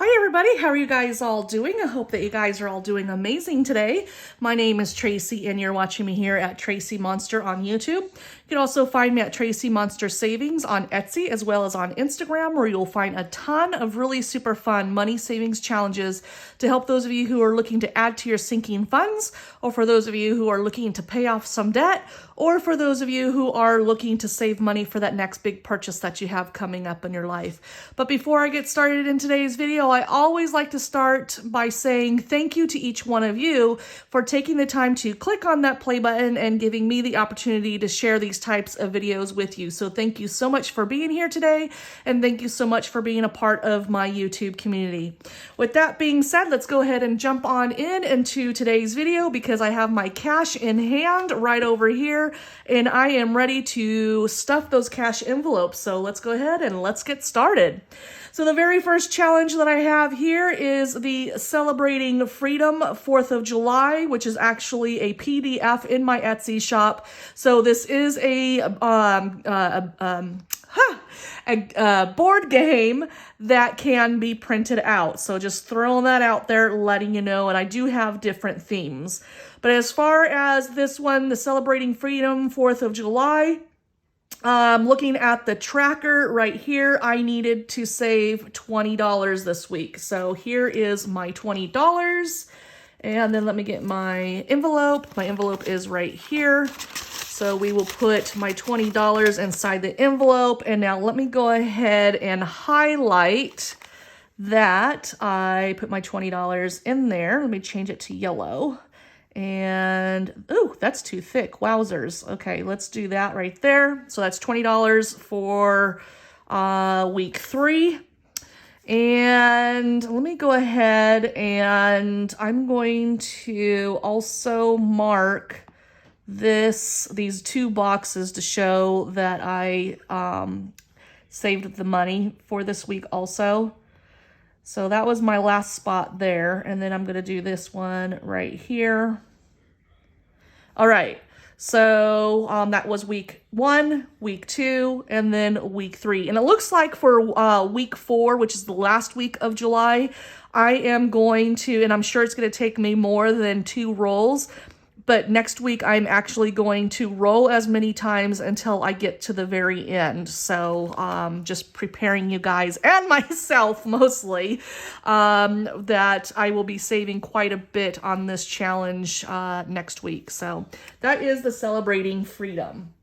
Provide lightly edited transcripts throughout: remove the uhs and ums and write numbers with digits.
Hi everybody, how are you guys all doing? I hope that you guys are all doing amazing today. My name is TracEy and you're watching me here at TracEy Monster on YouTube. You can also find me at TracEy Monster Savings on Etsy as well as on Instagram, where you'll find a ton of really super fun money savings challenges to help those of you who are looking to add to your sinking funds, or for those of you who are looking to pay off some debt, or for those of you who are looking to save money for that next big purchase that you have coming up in your life. But before I get started in today's video, I always like to start by saying thank you to each one of you for taking the time to click on that play button and giving me the opportunity to share these types of videos with you. So thank you so much for being here today, and thank you so much for being a part of my YouTube community. With that being said, let's go ahead and jump on into today's video, because I have my cash in hand right over here and I am ready to stuff those cash envelopes. So let's go ahead and let's get started. So the very first challenge that I have here is the Celebrating Freedom 4th of July, which is actually a PDF in my Etsy shop. So this is a board game that can be printed out. So just throwing that out there, letting you know, and I do have different themes. But as far as this one, the Celebrating Freedom 4th of July, looking at the tracker right here, I needed to save $20 this week. So here is my $20. And then let me get my envelope. My envelope is right here. So we will put my $20 inside the envelope. And now let me go ahead and highlight that I put my $20 in there. Let me change it to yellow. And, ooh, that's too thick. Wowzers. Okay, let's do that right there. So that's $20 for week 3. And let me go ahead and I'm going to also mark these 2 boxes to show that I saved the money for this week also. So that was my last spot there. And then I'm going to do this one right here. All right. So that was week 1, week 2, and then week 3. And it looks like for week 4, which is the last week of July, I am going to, and I'm sure it's going to take me more than 2 rolls, but next week I'm actually going to roll as many times until I get to the very end. So just preparing you guys and myself mostly that I will be saving quite a bit on this challenge next week. So that is the Celebrating Freedom.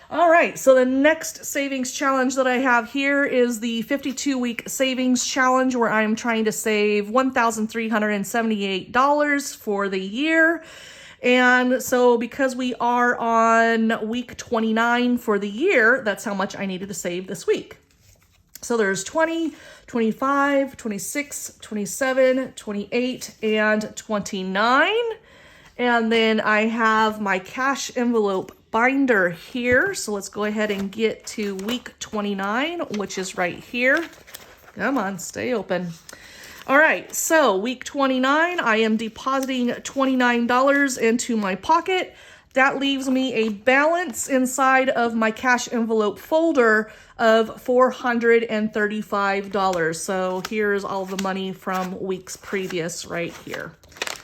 All right, so the next savings challenge that I have here is the 52-week savings challenge, where I'm trying to save $1,378 for the year. And so because we are on week 29 for the year, that's how much I needed to save this week. So there's 20, 25, 26, 27, 28, and 29. And then I have my cash envelope binder here. So let's go ahead and get to week 29, which is right here. Come on, stay open. All right, so week 29, I am depositing $29 into my pocket. That leaves me a balance inside of my cash envelope folder of $435. So here's all the money from weeks previous right here.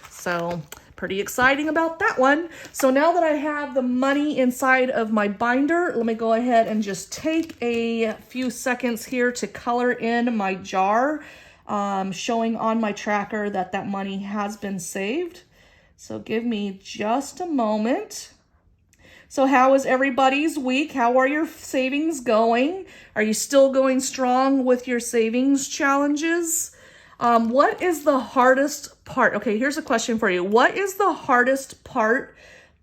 So pretty exciting about that one. So now that I have the money inside of my binder, let me go ahead and just take a few seconds here to color in my jar, showing on my tracker that that money has been saved. So give me just a moment. So how is everybody's week? How are your savings going? Are you still going strong with your savings challenges? What is the hardest part? Okay, here's a question for you. What is the hardest part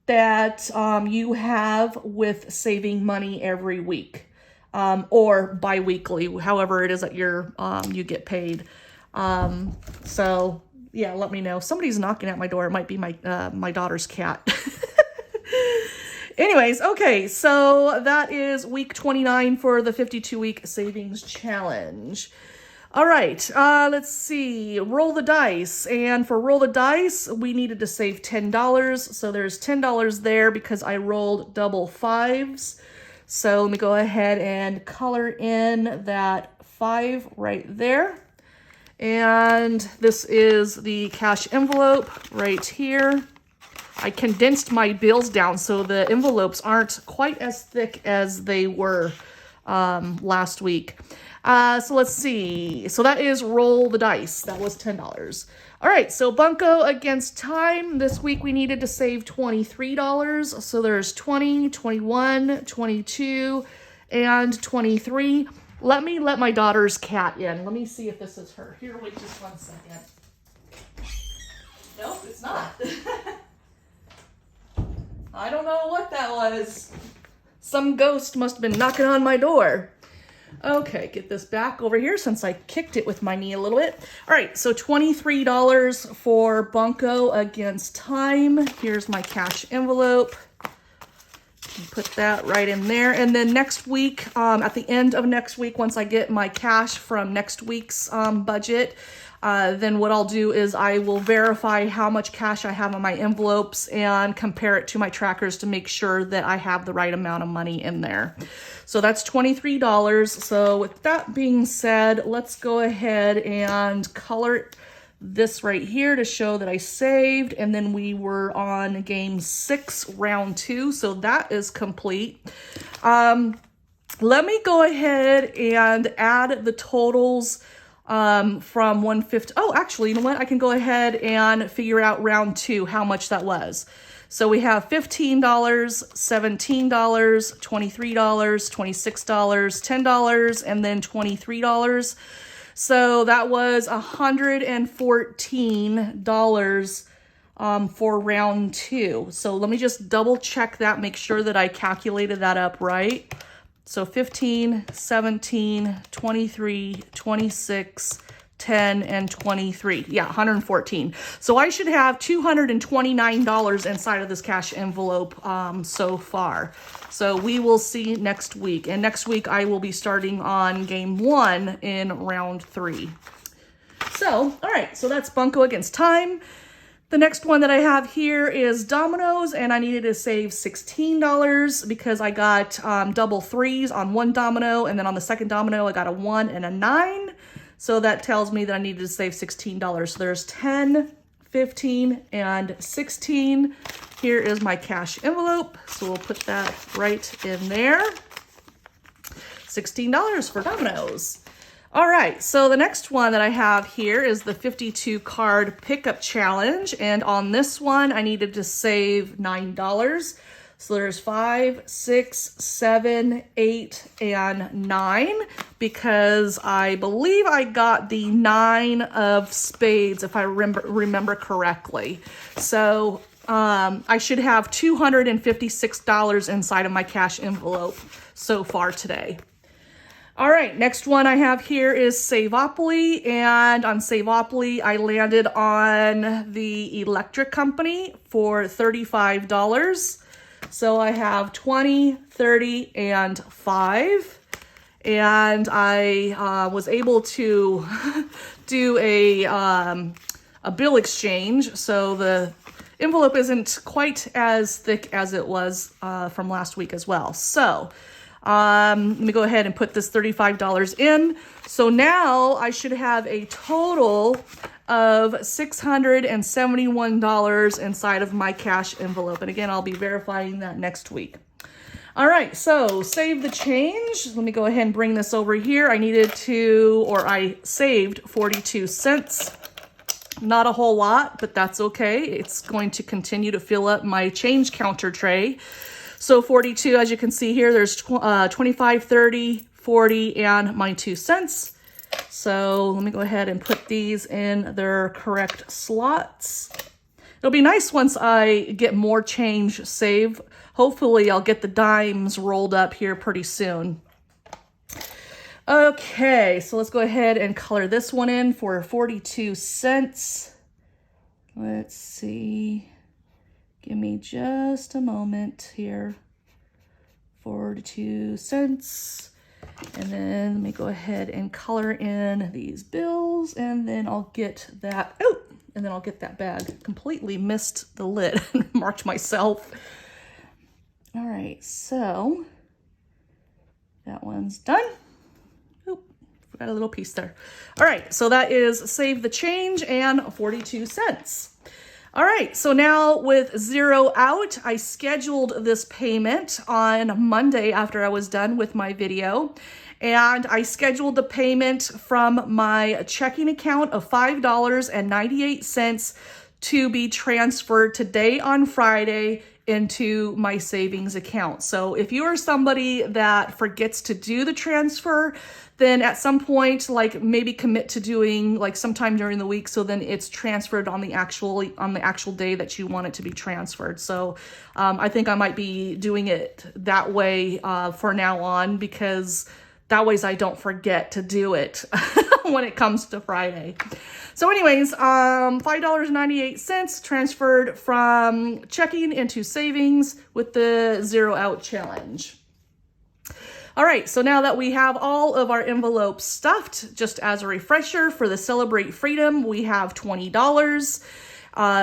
that you have with saving money every week? Or bi-weekly, however it is that you get paid. So yeah, let me know. Somebody's knocking at my door. It might be my daughter's cat. Anyways, okay, so that is week 29 for the 52-week savings challenge. All right, let's see, roll the dice. And for roll the dice, we needed to save $10. So there's $10 there because I rolled double 5s. So let me go ahead and color in that 5 right there. And this is the cash envelope right here. I condensed my bills down so the envelopes aren't quite as thick as they were last week. So let's see. So that is roll the dice. That was $10. All right, so Bunco against time. This week we needed to save $23. So there's 20, 21, 22, and 23. Let me let my daughter's cat in. Let me see if this is her. Here, wait just 1 second. Nope, it's not. I don't know what that was. Some ghost must have been knocking on my door. Okay, get this back over here since I kicked it with my knee a little bit. All right, so $23 for Bunco against time. Here's my cash envelope. Put that right in there. And then next week, at the end of next week, once I get my cash from next week's budget, then what I'll do is I will verify how much cash I have on my envelopes and compare it to my trackers to make sure that I have the right amount of money in there. So that's $23. So with that being said, let's go ahead and color this right here to show that I saved. And then we were on game 6, round 2. So that is complete. Let me go ahead and add the totals from 150. Oh, actually, you know what? I can go ahead and figure out round 2, how much that was. So we have $15, $17, $23, $26, $10, and then $23. So that was $114 for round 2. So let me just double check that, make sure that I calculated that up right. So 15, 17, 23, 26, 10, and 23. Yeah, 114. So I should have $229 inside of this cash envelope so far. So we will see next week. And next week I will be starting on game 1 in round 3. So, all right, so that's Bunco against time. The next one that I have here is Dominoes, and I needed to save $16 because I got double 3s on one domino, and then on the second domino I got a 1 and a 9. So that tells me that I needed to save $16. So there's 10, 15, and 16. Here is my cash envelope. So we'll put that right in there. $16 for Dominoes. All right, so the next one that I have here is the 52 card pickup challenge. And on this one, I needed to save $9. So there's 5, 6, 7, 8, and 9, because I believe I got the 9 of spades, if I remember correctly. So I should have $256 inside of my cash envelope so far today. All right, next one I have here is Save-opoly, and on Save-opoly, I landed on the electric company for $35. So I have 20, 30, and 5, and I was able to do a bill exchange, so the envelope isn't quite as thick as it was from last week as well. So let me go ahead and put this $35 in. So now I should have a total of $671 inside of my cash envelope. And again, I'll be verifying that next week. All right, so save the change. Let me go ahead and bring this over here. I saved 42 cents. Not a whole lot, but that's okay. It's going to continue to fill up my change counter tray. So 42, as you can see here, there's 25, 30, 40, and my 2 cents. So let me go ahead and put these in their correct slots. It'll be nice once I get more change saved. Hopefully I'll get the dimes rolled up here pretty soon. Okay, so let's go ahead and color this one in for 42 cents. Let's see. Give me just a moment here. 42 cents. And then let me go ahead and color in these bills, and then I'll get that, and then I'll get that bag. Completely missed the lid and marked myself. All right, so that one's done. got a little piece there. All right, so that is Save the Change and 42 cents. All right, so now with zero out, I scheduled this payment on Monday after I was done with my video. And I scheduled the payment from my checking account of $5.98 to be transferred today on Friday into my savings account. So if you are somebody that forgets to do the transfer, then at some point, like maybe commit to doing like sometime during the week, so then it's transferred on the actual day that you want it to be transferred. So I think I might be doing it that way for now on, because that way I don't forget to do it when it comes to Friday. So anyways, $5.98 transferred from checking into savings with the zero out challenge. All right, so now that we have all of our envelopes stuffed, just as a refresher for the Celebrate Freedom, we have $20.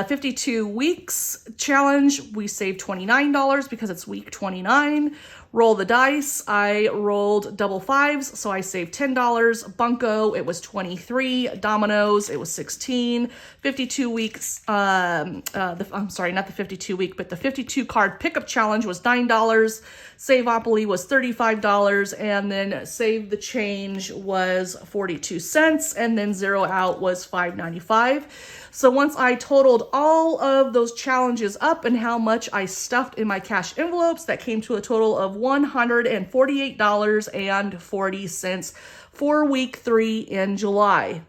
52 weeks challenge, we saved $29 because it's week 29. Roll the dice, I rolled double fives, so I saved $10. Bunco, it was 23. Dominoes, it was 16. 52 weeks, I'm sorry, not the 52 week, but the 52 card pickup challenge was $9. Save-opoly was $35, and then Save the Change was 42 cents, and then zero out was $5.95. So once I totaled all of those challenges up and how much I stuffed in my cash envelopes, that came to a total of $148.40 for week 3 in July.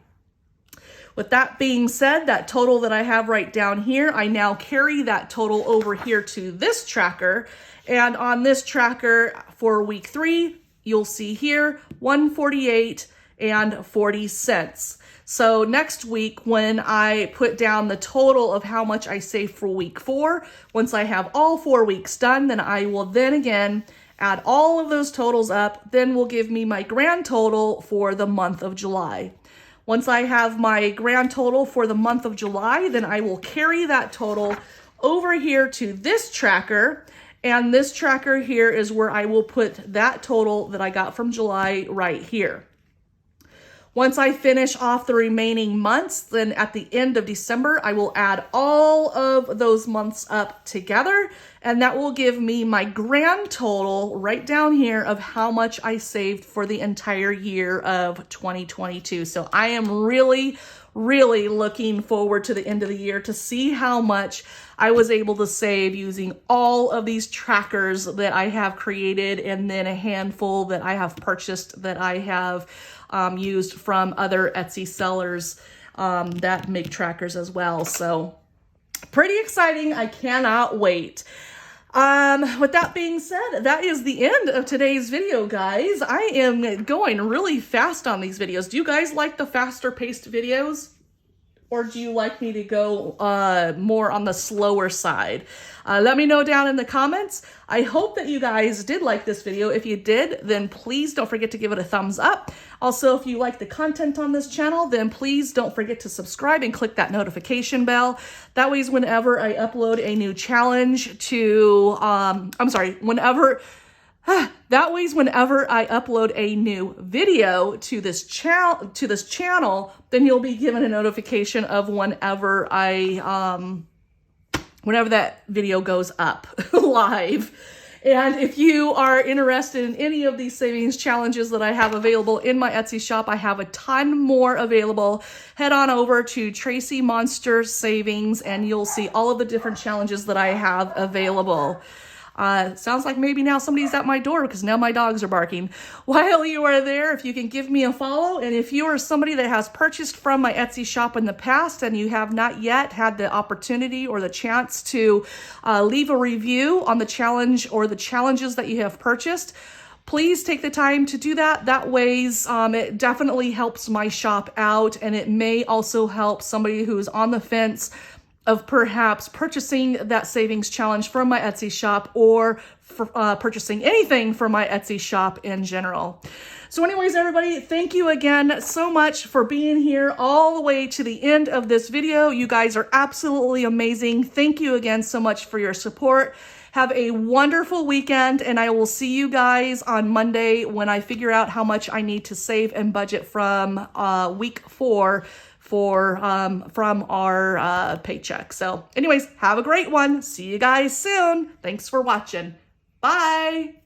With that being said, that total that I have right down here, I now carry that total over here to this tracker. And on this tracker for week 3, you'll see here $148.40. So next week, when I put down the total of how much I saved for week 4, once I have all 4 weeks done, then I will then again add all of those totals up, then will give me my grand total for the month of July. Once I have my grand total for the month of July, then I will carry that total over here to this tracker, and this tracker here is where I will put that total that I got from July right here. Once I finish off the remaining months, then at the end of December, I will add all of those months up together, and that will give me my grand total right down here of how much I saved for the entire year of 2022. So I am really looking forward to the end of the year to see how much I was able to save using all of these trackers that I have created, and then a handful that I have purchased that I have used from other Etsy sellers that make trackers as well. So pretty exciting. I cannot wait. With that being said, that is the end of today's video, guys. I am going really fast on these videos. Do you guys like the faster paced videos? Or do you like me to go more on the slower side? Let me know down in the comments. I hope that you guys did like this video. If you did, then please don't forget to give it a thumbs up. Also, if you like the content on this channel, then please don't forget to subscribe and click that notification bell. That way, whenever I upload a new challenge to, that way, whenever I upload a new video to this channel, then you'll be given a notification of whenever that video goes up live. And if you are interested in any of these savings challenges that I have available in my Etsy shop, I have a ton more available. Head on over to TracEy Monster Savings, and you'll see all of the different challenges that I have available. Sounds like maybe now somebody's at my door because now my dogs are barking. While you are there, if you can give me a follow, and if you are somebody that has purchased from my Etsy shop in the past and you have not yet had the opportunity or the chance to leave a review on the challenge or the challenges that you have purchased, please take the time to do that. That ways it definitely helps my shop out, and it may also help somebody who's on the fence of perhaps purchasing that savings challenge from my Etsy shop, or for, purchasing anything from my Etsy shop in general. So anyways, everybody, thank you again so much for being here all the way to the end of this video. You guys are absolutely amazing. Thank you again so much for your support. Have a wonderful weekend, and I will see you guys on Monday when I figure out how much I need to save and budget from week 4 from our paycheck. So anyways, have a great one. See you guys soon. Thanks for watching. Bye.